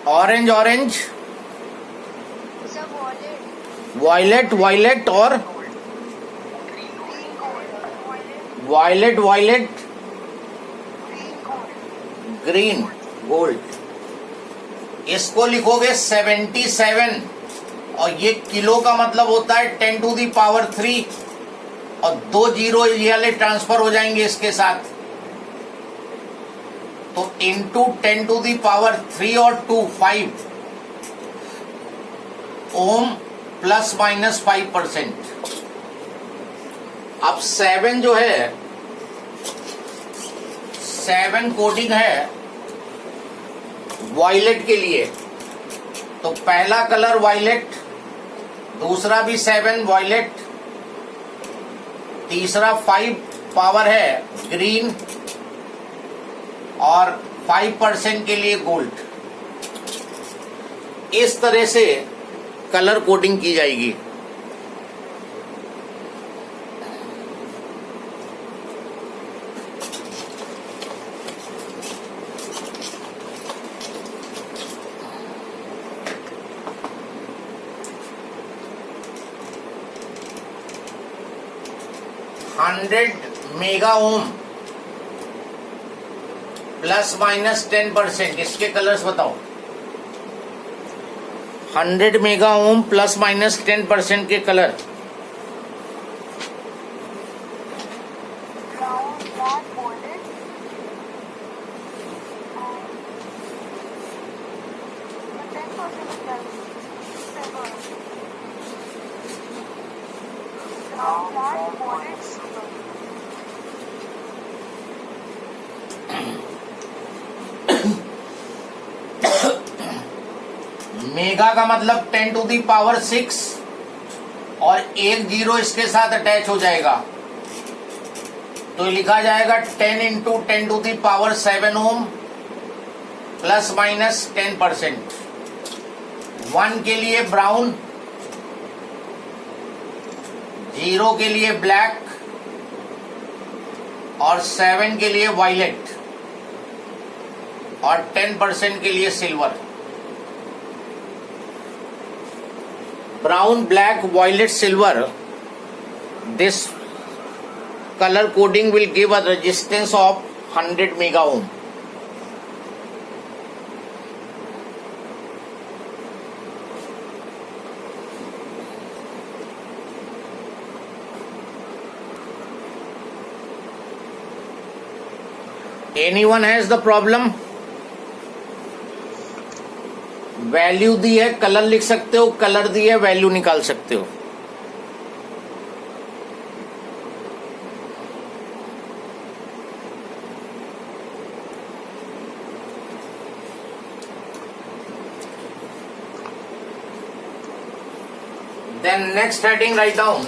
Orange orange, violet violet और violet violet, green gold. इसको लिखोगे 77 और ये किलो का मतलब होता है 10 टू दी पावर 3 और 2 जीरो ये वाले ट्रांसफर हो जाएंगे इसके साथ, तो इंटू 10 टू दी पावर 3 और 2 5 ओम प्लस माइनस 5%। अब 7 जो है 7 कोडिंग है वायलेट के लिए, तो पहला कलर वायलेट, दूसरा भी 7 वायलेट, तीसरा 5 पावर है ग्रीन और 5% के लिए गोल्ड। इस तरह से कलर कोडिंग की जाएगी। Hundred mega ohm plus minus 10%, इसके कलर्स बताओ। 100 मेगा ओम प्लस माइनस 10% के कलर। मेगा का मतलब 10 टू दी पावर 6 और एक जीरो इसके साथ अटैच हो जाएगा, तो लिखा जाएगा 10 into 10 to the power 7 ohm plus minus 10%। 1 के लिए ब्राउन, 0 के लिए ब्लैक और 7 के लिए वायलेट और 10% के लिए silver. Brown, black, violet, silver. This color coding will give a resistance of 100 mega ohm. Anyone has the problem? Value दी है, कलर लिख सकते हो, कलर दी है, वैल्यू निकाल सकते हो। Then next heading, write down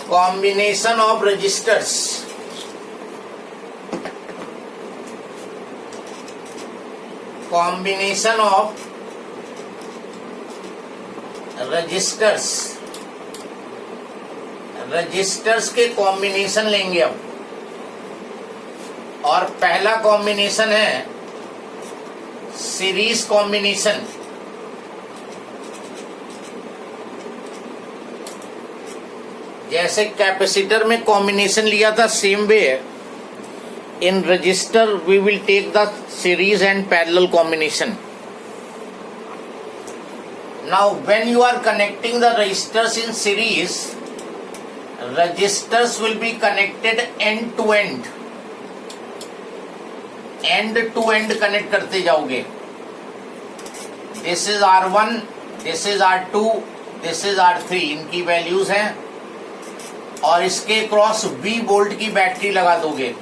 combination of resistors. Combination of resistors. Resistors के कॉम्बिनेशन लेंगे अब, और पहला कॉम्बिनेशन है सीरीज कॉम्बिनेशन। जैसे कैपेसिटर में कॉम्बिनेशन लिया था, same way in register we will take the series and parallel combination. Now when you are connecting the resistors in series, resistors will be connected end to end connect करते जाओगे। This is R1, this is R2, this is R3, इनकी values हैं, और इसके cross V volt की battery लगा दोगे।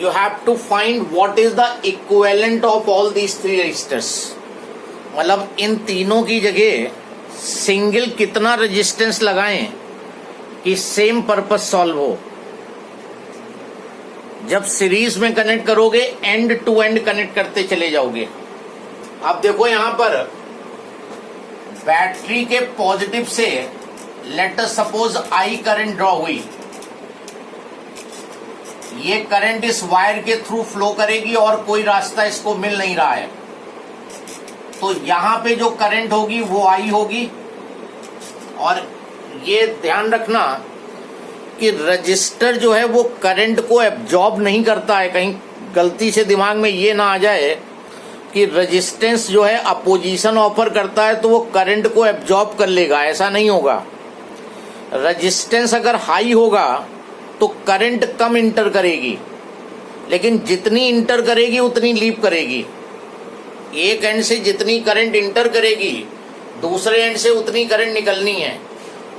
You have to find what is the equivalent of all these three resistors. मतलब इन तीनों की जगह सिंगल कितना रेजिस्टेंस लगाएं कि सेम पर्पस सॉल्व हो। जब सीरीज में कनेक्ट करोगे एंड टू एंड कनेक्ट करते चले जाओगे। अब देखो यहां पर बैटरी के पॉजिटिव से let us suppose I current draw हुई, ये करंट इस वायर के थ्रू फ्लो करेगी और कोई रास्ता इसको मिल नहीं रहा है, तो यहां पे जो करंट होगी वो आई होगी। और ये ध्यान रखना कि रजिस्टर जो है वो करंट को एब्जॉर्ब नहीं करता है। कहीं गलती से दिमाग में ये ना आ जाए कि रेजिस्टेंस जो है अपोजिशन ऑफर करता है तो वो करंट को एब्जॉर्ब कर लेगा, ऐसा नहीं होगा। रेजिस्टेंस अगर हाई होगा तो करंट कम इंटर करेगी, लेकिन जितनी इंटर करेगी उतनी लीप करेगी। एक एंड से जितनी करंट इंटर करेगी दूसरे एंड से उतनी करंट निकलनी है।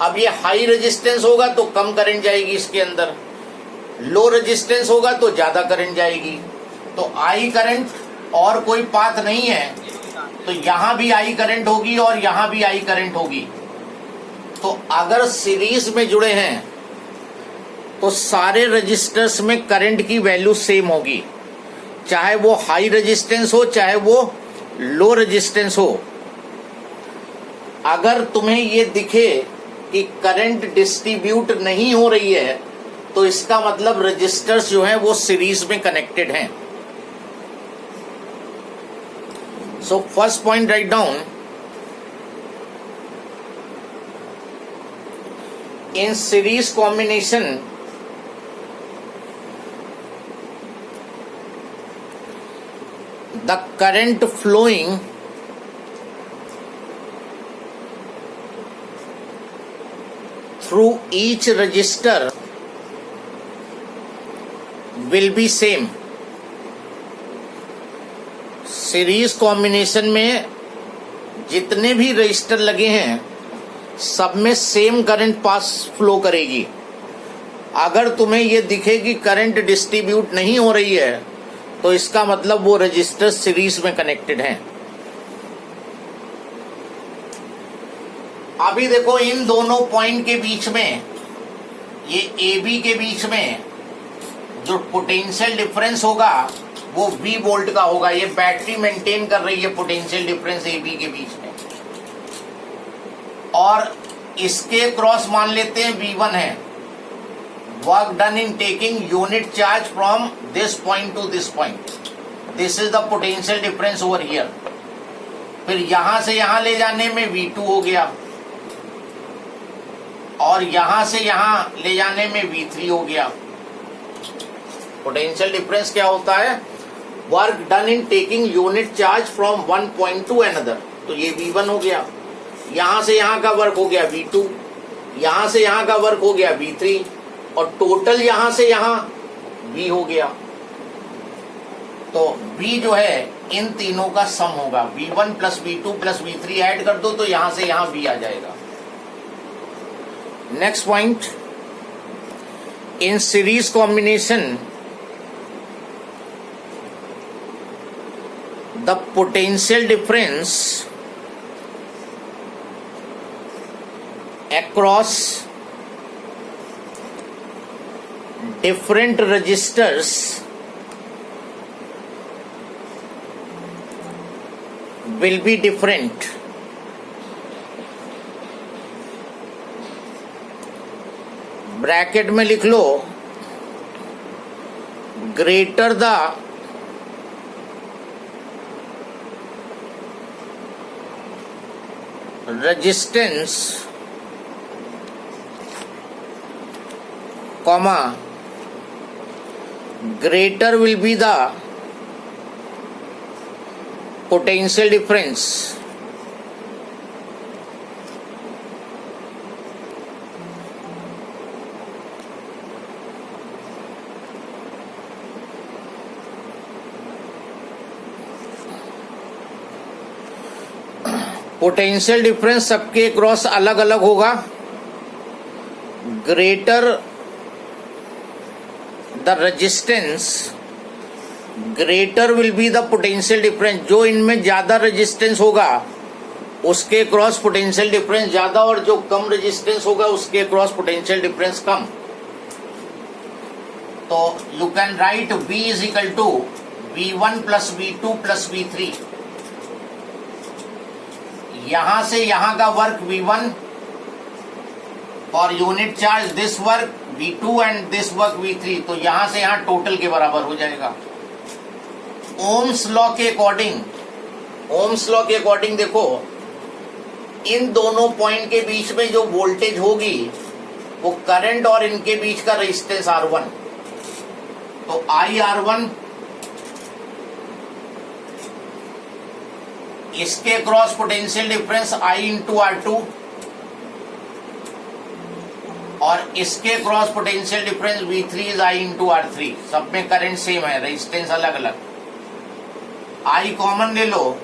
अब ये हाई रेजिस्टेंस होगा तो कम करंट जाएगी इसके अंदर, लो रेजिस्टेंस होगा तो ज्यादा करंट जाएगी। तो आई करंट और कोई पाथ नहीं है, तो यहां भी आई करंट होगी और यहां भी आई करंट होगी। तो अगर सीरीज में जुड़े हैं तो सारे रजिस्टर्स में करंट की वैल्यू सेम होगी, चाहे वो हाई रेजिस्टेंस हो चाहे वो लो रेजिस्टेंस हो। अगर तुम्हें ये दिखे कि करंट डिस्ट्रीब्यूट नहीं हो रही है तो इसका मतलब रजिस्टर्स जो हैं वो सीरीज में कनेक्टेड हैं। So first point write down, in series combination the current flowing through each register will be same। Series combination में जितने भी रजिस्टर लगे हैं सब में सेम करंट पास फ्लो करेगी। अगर तुम्हें यह दिखे कि करंट डिस्ट्रीब्यूट नहीं हो रही है तो इसका मतलब वो रजिस्टर सीरीज में कनेक्टेड हैं। अभी देखो इन दोनों पॉइंट के बीच में, ये ए बी के बीच में जो पोटेंशियल डिफरेंस होगा वो V वोल्ट का होगा। ये बैटरी मेंटेन कर रही है पोटेंशियल डिफरेंस ए बी के बीच में, और इसके क्रॉस मान लेते हैं V1 है। Work done in taking unit charge from this point two this point, this is the potential difference over here. फिर यहां से यहां ले जाने में V2 हो गया, और यहां से यहां ले जाने में V3 हो गया। पोटेंशियल डिफरेंस क्या होता है? Work done in taking unit charge from one point two another, तो ये V1 हो गया। यहां से यहां का वर्क हो गया V2, यहां से यहां का वर्क हो गया V3, और टोटल यहां से यहां V हो गया। तो V जो है इन तीनों का सम होगा, V1 plus V2 plus V3 add कर दो तो यहां से यहां V आ जाएगा। Next point, in series combination the potential difference across different resistors will be different। Bracket में लिख लो, greater the resistance comma greater will be the potential difference। Potential difference सबके क्रॉस अलग अलग होगा। Greater the resistance greater will be the potential difference. जो इनमें ज्यादा रेजिस्टेंस होगा उसके क्रॉस पोटेंशियल डिफरेंस ज्यादा, और जो कम रेजिस्टेंस होगा उसके क्रॉस पोटेंशियल डिफरेंस कम। तो you can write V is equal to V1 plus V2 plus V3। यहां से यहां का वर्क V1 और unit charge this work V2 and this work V3, तो यहां से यहां टोटल के बराबर हो जाएगा। ओम्स लॉ के अकॉर्डिंग देखो, इन दोनों पॉइंट के बीच में जो वोल्टेज होगी वो करंट और इनके बीच का रेजिस्टेंस R1, तो IR1 इसके cross potential difference I into R2 और इसके cross potential difference V3 is I into R3। सब में करंट सेम है, रेजिस्टेंस अलग अलग। I कॉमन ले लो,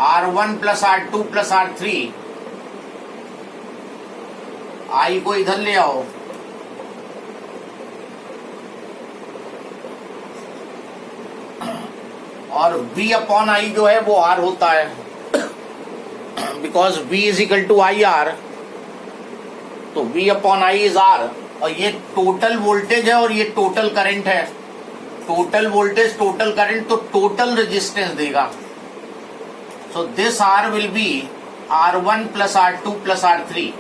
R1 plus R2 plus R3, I को इधर ले आओ, और V अपॉन I जो है वो R होता है, because V is equal to IR, तो V upon I is R। और ये टोटल वोल्टेज है और ये टोटल करंट है। टोटल वोल्टेज, टोटल करंट, तो टोटल रेजिस्टेंस देगा। So this R will be R1 plus R2 plus R3।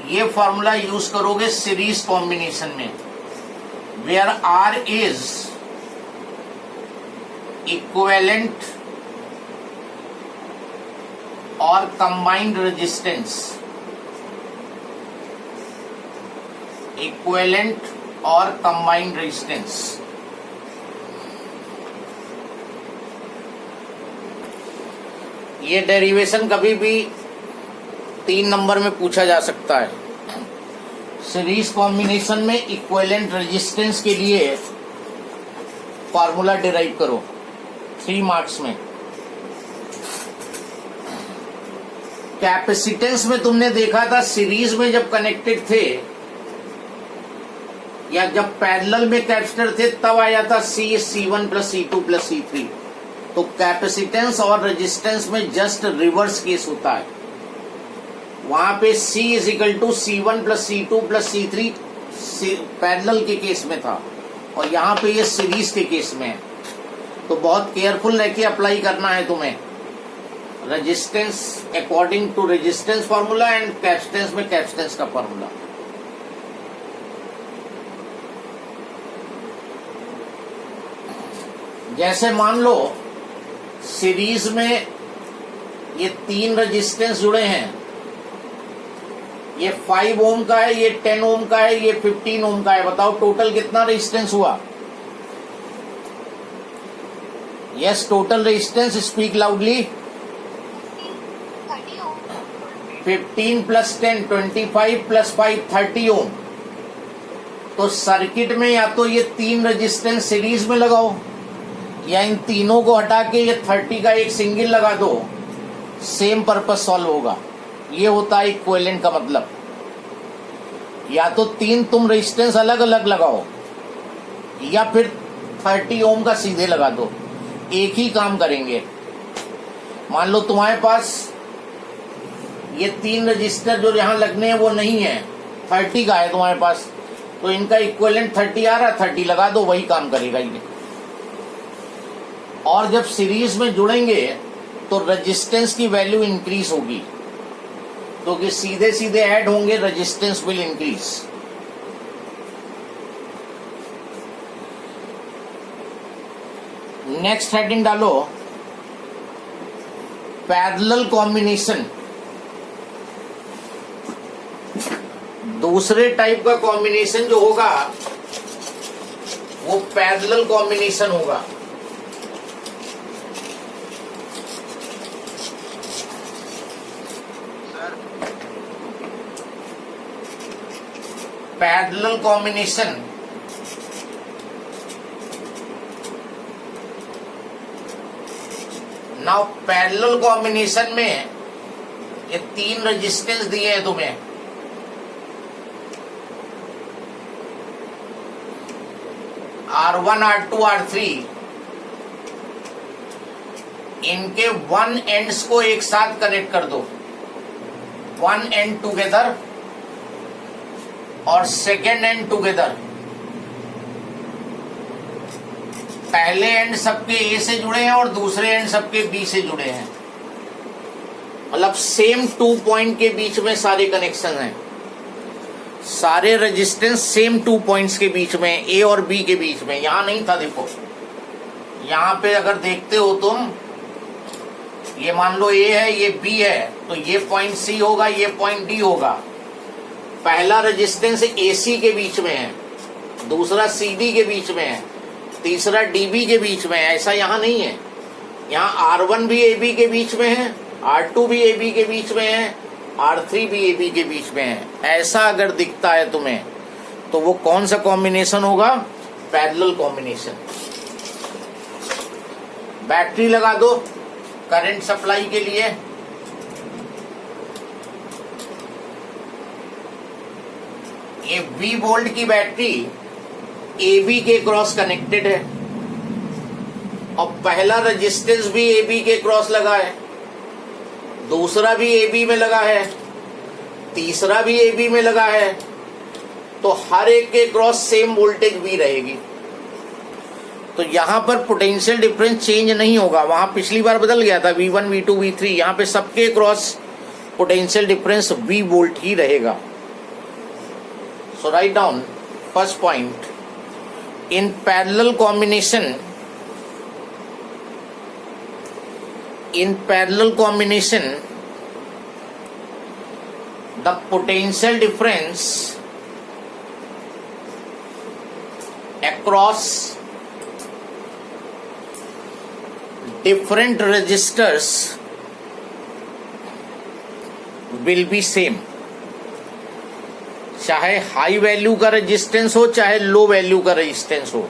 ये फॉर्मूला यूज करोगे सीरीज कॉम्बिनेशन में, वेयर R इज इक्विवेलेंट और कंबाइंड रेजिस्टेंस, इक्विवेलेंट और कंबाइंड रेजिस्टेंस। ये derivation कभी भी 3 नंबर में पूछा जा सकता है। सीरीज कॉम्बिनेशन में इक्विवेलेंट रेजिस्टेंस के लिए फॉर्मूला डिराइव करो, 3 मार्क्स में। कैपेसिटेंस में तुमने देखा था सीरीज में जब कनेक्टेड थे या जब पैरेलल में कैपेसिटर थे तब आया था C1 plus C2 plus C3। तो कैपेसिटेंस और रेजिस्टेंस में जस्ट रिवर्स केस होता है। वहां पे C is equal to C1 plus C2 plus C3 parallel के केस में था, और यहाँ पे ये सीरीज के केस में है। तो बहुत केयरफुल रह के अप्लाई करना है तुम्हें, resistance according to resistance formula and capacitance में कैपेसिटेंस का फॉर्मूला। जैसे मान लो सीरीज में ये 3 रेजिस्टेंस जुड़े हैं, ये 5 ओम का है, ये 10 ओम का है, ये 15 ओम का है। बताओ टोटल कितना रेजिस्टेंस हुआ? Yes, total resistance, speak loudly. 15 plus 10 25 plus 5 30 ओम। तो सर्किट में या तो ये 3 रेजिस्टेंस सीरीज में लगाओ, या इन तीनों को हटा के ये 30 का एक सिंगल लगा दो, सेम पर्पस सॉल्व होगा। ये होता है इक्विवेलेंट का मतलब। या तो 3 तुम रेजिस्टेंस अलग अलग लगाओ, या फिर 30 ओम का सीधे लगा दो, एक ही काम करेंगे। मान लो तुम्हारे पास ये 3 रजिस्टर जो यहां लगने हैं वो नहीं है, 30 का है तुम्हारे पास, तो इनका इक्विवेलेंट 30 आ रहा है, 30 लगा दो, वही काम करेगा ये। और जब सीरीज में जुड़ेंगे तो रेजिस्टेंस की वैल्यू इंक्रीज होगी, क्योंकि सीधे सीधे ऐड होंगे, resistance will increase. Next heading डालो, पैरेलल कॉम्बिनेशन। दूसरे टाइप का कॉम्बिनेशन जो होगा वो पैरेलल कॉम्बिनेशन होगा। Parallel combination now parallel combination में ये 3 रेजिस्टेंस दिए हैं तुम्हें, R1 R2 R3। इनके 1 एंड्स को एक साथ कनेक्ट कर दो, 1 एंड टुगेदर और सेकेंड एंड टुगेदर। पहले एंड सबके ए से जुड़े हैं और दूसरे एंड सबके बी से जुड़े हैं, मतलब सेम 2 पॉइंट के बीच में सारे कनेक्शन हैं, सारे रेजिस्टेंस सेम 2 पॉइंट्स के बीच में, ए और बी के बीच में। यहां नहीं था, देखो यहां पे अगर देखते हो तुम, ये मान लो ए है, ये बी है, तो ये पॉइंट सी होगा, ये पॉइंट डी होगा। पहला रेजिस्टेंस एसी के बीच में है, दूसरा सीडी के बीच में है, तीसरा डीबी के बीच में है। ऐसा यहां नहीं है, यहाँ R1 भी AB के बीच में है, R2 भी AB के बीच में है, R3 भी AB के बीच में है। ऐसा अगर दिखता है तुम्हें तो वो कौन सा कॉम्बिनेशन होगा? Parallel combination. बैटरी लगा दो करंट सप्लाई के लिए, ये 20 वोल्ट की बैटरी AB के क्रॉस कनेक्टेड है और पहला रेजिस्टेंस भी AB के क्रॉस लगा है, दूसरा भी AB में लगा है, तीसरा भी AB में लगा है, तो हर एक के क्रॉस सेम वोल्टेज भी रहेगी। तो यहां पर पोटेंशियल डिफरेंस चेंज नहीं होगा, वहां पिछली बार बदल गया था V1 V2 V3, यहां पे सबके cross potential difference V volt ही रहेगा। So write down first point, in parallel combination, the potential difference across different resistors will be same। चाहे हाई वैल्यू का रेजिस्टेंस हो चाहे लो वैल्यू का रेजिस्टेंस हो,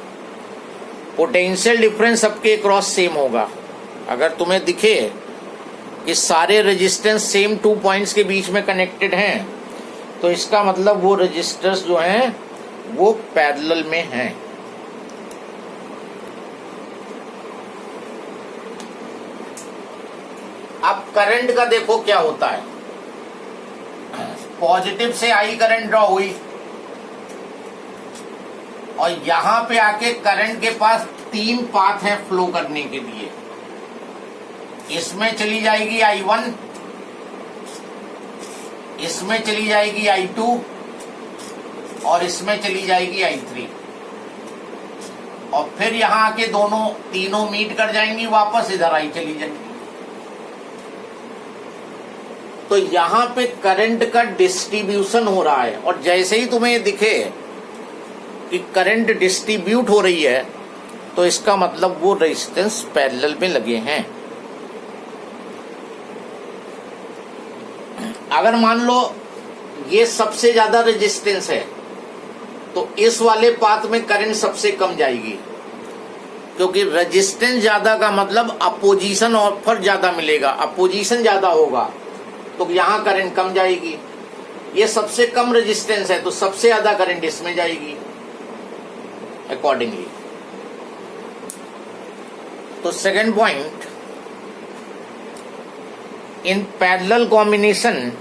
पोटेंशियल डिफरेंस सबके क्रॉस सेम होगा। अगर तुम्हें दिखे कि सारे रेजिस्टेंस सेम 2 पॉइंट्स के बीच में कनेक्टेड हैं, तो इसका मतलब वो रेजिस्टर्स जो हैं वो पैरेलल में हैं। अब करंट का देखो क्या होता है। पॉजिटिव से आई करंट ड्रॉ हुई और यहां पे आके करंट के पास 3 पाथ है फ्लो करने के लिए। इसमें चली जाएगी I1, इसमें चली जाएगी I2 और इसमें चली जाएगी I3, और फिर यहां आके तीनों मीट कर जाएंगी, वापस इधर आई चली जाएंगी। तो यहां पे करंट का डिस्ट्रीब्यूशन हो रहा है, और जैसे ही तुम्हें दिखे कि करंट डिस्ट्रीब्यूट हो रही है तो इसका मतलब वो रेजिस्टेंस पैरेलल में लगे हैं। अगर मान लो ये सबसे ज्यादा रेजिस्टेंस है तो इस वाले पाथ में करंट सबसे कम जाएगी, क्योंकि रेजिस्टेंस ज्यादा का मतलब अपोजिशन ऑफर ज्यादा मिलेगा, अपोजिशन ज्यादा होगा तो यहां करंट कम जाएगी। ये सबसे कम रेजिस्टेंस है तो सबसे ज्यादा करंट इसमें जाएगी अकॉर्डिंगली। तो second point, in parallel combination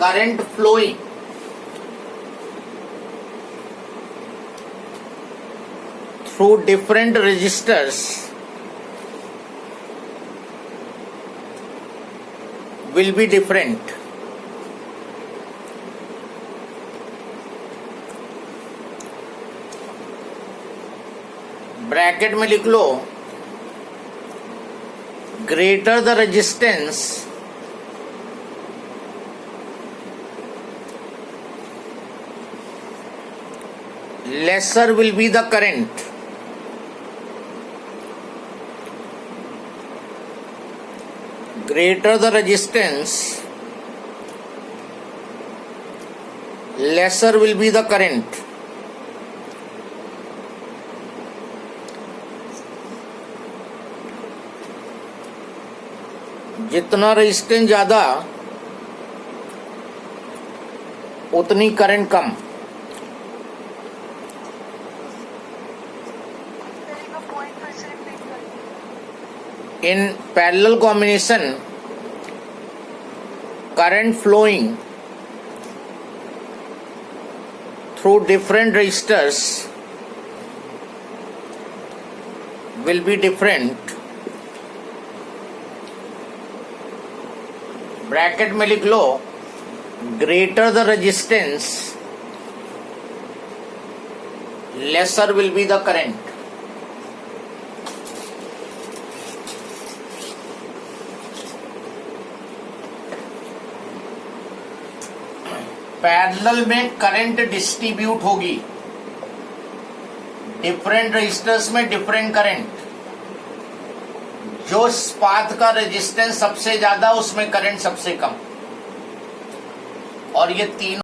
current flowing through different resistors will be different। Bracket में लिख लो, greater the resistance lesser will be the current। Greater the resistance, lesser will be the current। जितना resistance ज्यादा उतनी current come. In parallel combination, current flowing through different resistors will be different. Bracket में लिख लो, greater the resistance, lesser will be the current. Parallel में current distribute होगी, different resistors में different current. जो path का resistance सबसे ज्यादा उसमें करंट सबसे कम, और ये तीनों